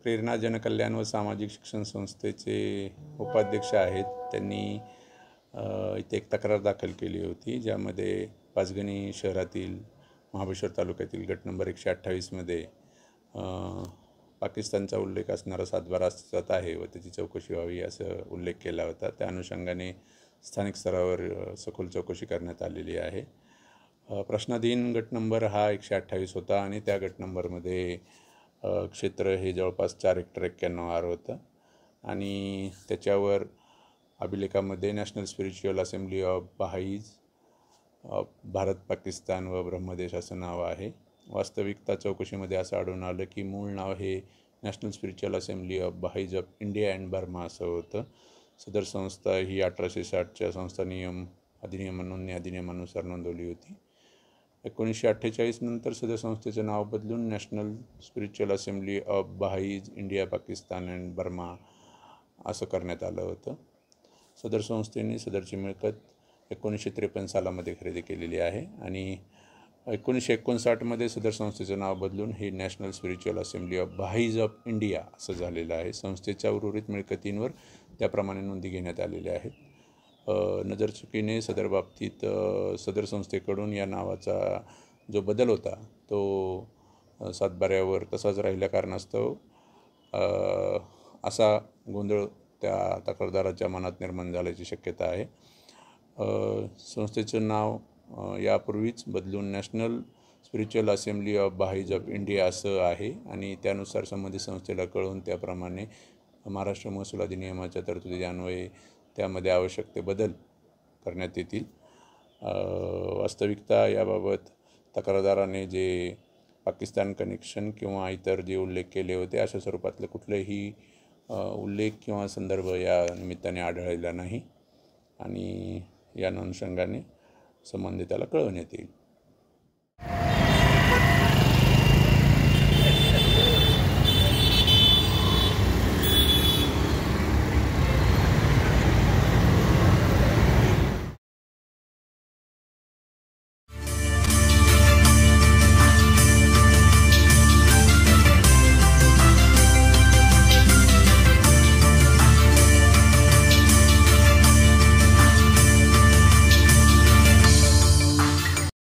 प्रेरणा जनकल्याण व सामाजिक शिक्षण संस्थेचे उपाध्यक्ष आहेत. त्यांनी इथे एक तक्रार दाखल केली होती, ज्यामध्ये पाचगणी शहरातील महाबळेश्वर तालुक्यातील गट नंबर 128 मध्ये पाकिस्तानचा उल्लेख असणारा सातबारा अस्तित्वात आहे व त्याची चौकशी व्हावी असं उल्लेख केला होता. त्या अनुषंगाने स्थानिक स्तरावर सखोल चौकशी करण्यात आलेली आहे. प्रश्नाधीन गट नंबर हा 128 होता आणि त्या गट नंबरमध्ये क्षेत्र हे जवळपास 4 हेक्टर 91 आर होतं आणि त्याच्यावर अभिलेखामध्ये national spiritual assembly of Bahais of Bharat Pakistan व ब्रह्मदेश असं नाव आहे. वास्तविकता चौकशीमध्ये असं आढळून आलं की मूळ नाव हे national spiritual assembly of Bahais of India and Burma असं होतं. सदर संस्था ही 1860च्या संस्था नोंदणी अधिनियमानुसार नोंदवली होती. 1948 नंतर सदर संस्थेचं नाव बदलून national spiritual assembly of Bahais India Pakistan and Burma असं करण्यात आलं होतं. सदर संस्थेने सदरची मिळकत 1953 सालामध्ये खरेदी केलेली आहे आणि 1959 सदर संस्थेचं नाव बदलून हे national spiritual assembly of Bahais of India असं झालेलं आहे. संस्थेच्या उर्वरित मिळकतींवर त्याप्रमाणे नोंदी घेण्यात आलेल्या आहेत. नजरचुकीने सदर बाबतीत सदर संस्थेकडून या नावाचा जो बदल होता तो सातबाऱ्यावर तसाच राहिल्या कारणास्तव असा गोंधळ त्या तक्रारदाराच्या मनात निर्माण झाल्याची शक्यता आहे. संस्थेचं नाव यापूर्वीच बदलून national spiritual assembly of Bahais of India असं आहे आणि त्यानुसार संबंधित संस्थेला कळवून त्याप्रमाणे महाराष्ट्र महसूल अधिनियमाच्या तरतुदीन्वये त्यामध्ये आवश्यक ते बदल करण्यात येतील. वास्तविकता याबाबत तक्रारदाराने जे पाकिस्तान कनेक्शन किंवा इतर जे उल्लेख केले होते अशा स्वरूपातले कुठलेही उल्लेख किंवा संदर्भ या निमित्ताने आढळलेला नाही आणि या अनुषंगाने संबंधिताला कळवण्यात येईल.